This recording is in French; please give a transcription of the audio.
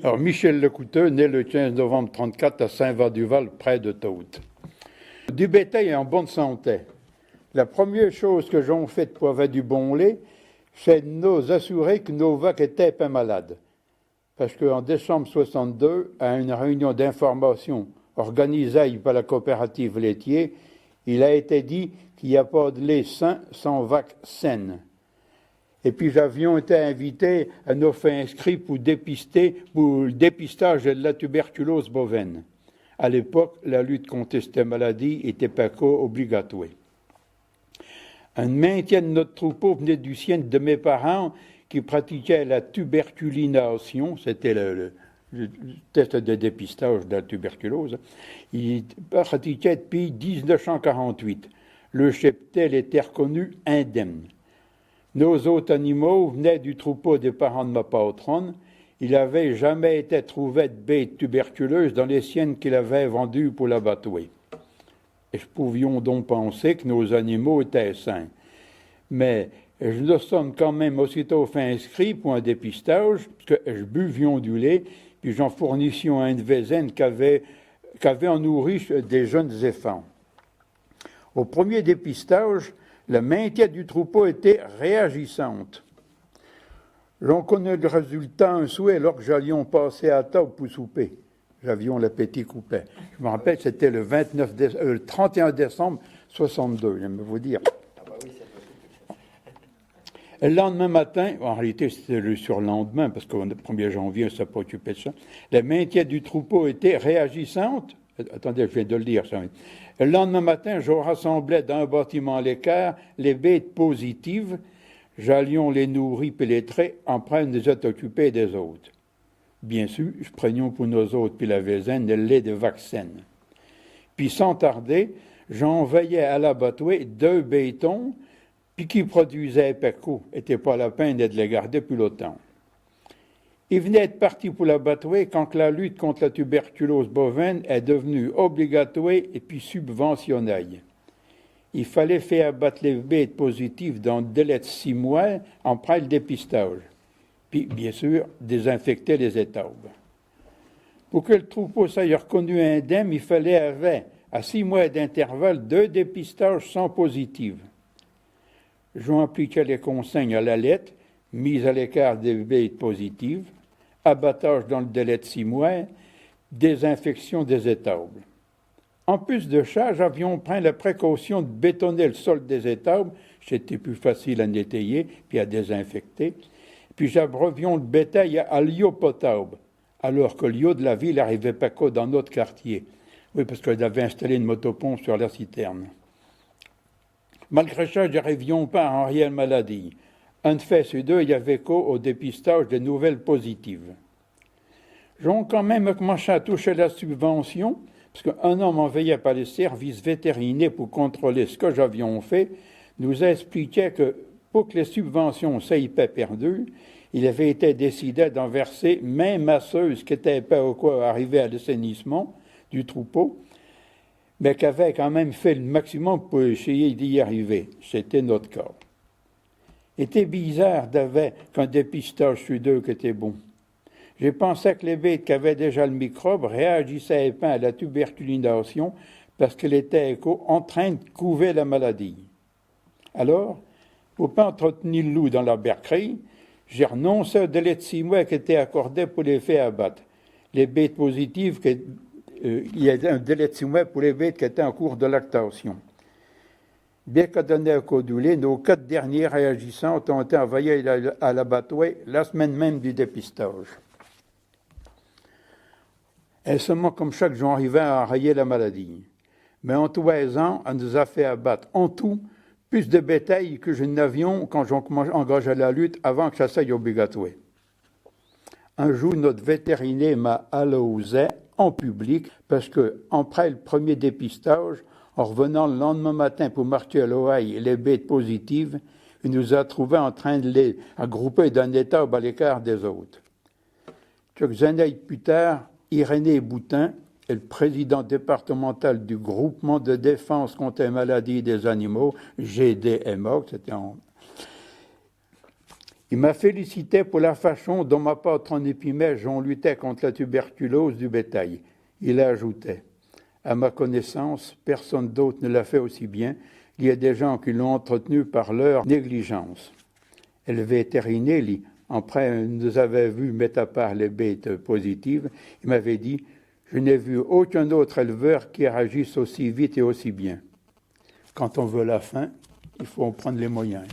Alors, Michel Lecouteux, né le 15 novembre 1934 à Saint-Vas-du-Val, près de Taute. Du bétail en bonne santé. La première chose que j'en fait pour avoir du bon lait, c'est de nous assurer que nos vaches étaient pas malades. Parce qu'en décembre 62, à une réunion d'information organisée par la coopérative laitière, il a été dit qu'il n'y a pas de lait sain sans vaches saines. Et puis, j'avions été invités à nous faire inscrire pour le dépistage de la tuberculose bovine. À l'époque, la lutte contre cette maladie était pas obligatoire. Un maintien de notre troupeau venait du sien de mes parents qui pratiquaient la tuberculination, c'était le test de dépistage de la tuberculose. Ils pratiquaient depuis 1948. Le cheptel était reconnu indemne. Nos autres animaux venaient du troupeau des parents de ma patronne. Il n'avait jamais été trouvé de bête tuberculeuse dans les siennes qu'il avait vendues pour l'abattoir. Et pouvions donc penser que nos animaux étaient sains. Mais je nous sommes quand même aussitôt fait inscrits pour un dépistage, parce que je buvions du lait, puis j'en fournissions à une vézaine qu'avait en nourri des jeunes éléphants. Au premier dépistage, la maintien du troupeau était réagissante. J'en connais le résultat un soir alors que j'allions passer à table pour souper. J'avions l'appétit coupé. Je me rappelle, c'était le 31 décembre 62, j'aime vous dire. Le lendemain matin, en réalité c'était le surlendemain, parce qu'au 1er janvier, on ne s'est pas occupé de ça, la maintien du troupeau était réagissante. Attendez, je viens de le dire, ça. Le lendemain matin, je rassemblais dans un bâtiment à l'écart les bêtes positives. J'allions les nourrir et les traits, en train de nous occuper des autres. Bien sûr, je prenions pour nos autres puis la vézaine le lait de vaccin. Puis sans tarder, j'envoyais à l'abattoir 2 bétons, puis qui produisaient péco. Était pas la peine de les garder plus longtemps. Ils venaient être partis pour l'abattoir quand la lutte contre la tuberculose bovine est devenue obligatoire et puis subventionnée. Il fallait faire abattre les bêtes positives dans un délai de 6 mois après le dépistage. Puis, bien sûr, désinfecter les étables. Pour que le troupeau soit reconnu indemne, il fallait à 6 mois d'intervalle 2 dépistages sans positive. J'en appliquais les consignes à la lettre, mise à l'écart des bêtes positives, abattage dans le délai de 6 mois, désinfection des étables. En plus de ça, j'avions pris la précaution de bétonner le sol des étables, c'était plus facile à nettoyer puis à désinfecter, puis j'abreuvions le bétail à l'eau potable, alors que l'eau de la ville n'arrivait pas qu'au dans notre quartier. Oui, parce qu'on avait installé une motopompe sur la citerne. Malgré ça, je n'arrivions pas en réelle maladie. Un fait sur 2, il y avait qu'au dépistage des nouvelles positives. J'ai quand même commencé à toucher la subvention, parce qu'un homme envoyé par les services vétérinaires pour contrôler ce que j'avions fait, nous a expliqué que pour que les subventions soient pas perdues, il avait été décidé d'en verser même à ceux qui n'étaient pas ou quoi arrivés à l'assainissement du troupeau, mais qui avaient quand même fait le maximum pour essayer d'y arriver. C'était notre cas. Était bizarre d'avoir qu'un dépistage sur 2 qui était bon. J'ai pensé que les bêtes qui avaient déjà le microbe réagissaient pas à la tuberculination parce qu'elle était en train de couver la maladie. Alors, pour ne pas entretenir le loup dans la bercerie, j'ai renoncé au délai de 6 mois qui était accordé pour les faire abattre. Les bêtes positives, il y a un délai de 6 mois pour les bêtes qui étaient en cours de lactation. Bien qu'à donner un codulé, nos 4 dernières réagissantes ont été envoyées à l'abattoir la semaine même du dépistage. Et seulement comme chaque jour arrivait à enrayer la maladie. Mais en 3 ans, on nous a fait abattre en tout plus de bétail que nous n'avions quand j'ai engagé la lutte avant que ça soit obligatoire. Un jour, notre vétérinaire m'a allousé en public parce que, après le premier dépistage, en revenant le lendemain matin pour marcher à l'oreille les bêtes positives, il nous a trouvés en train de les agrouper d'un étable à l'écart des autres. Quelques années plus tard, Irénée Boutin est le président départemental du groupement de défense contre les maladies des animaux, GDMO, Il m'a félicité pour la façon dont ma patronne Épimège on luttait contre la tuberculose du bétail. Il ajoutait: à ma connaissance, personne d'autre ne l'a fait aussi bien. Il y a des gens qui l'ont entretenu par leur négligence. Et le vétérinaire, après nous avait vu mettre à part les bêtes positives, il m'avait dit: je n'ai vu aucun autre éleveur qui réagisse aussi vite et aussi bien. Quand on veut la fin, il faut en prendre les moyens.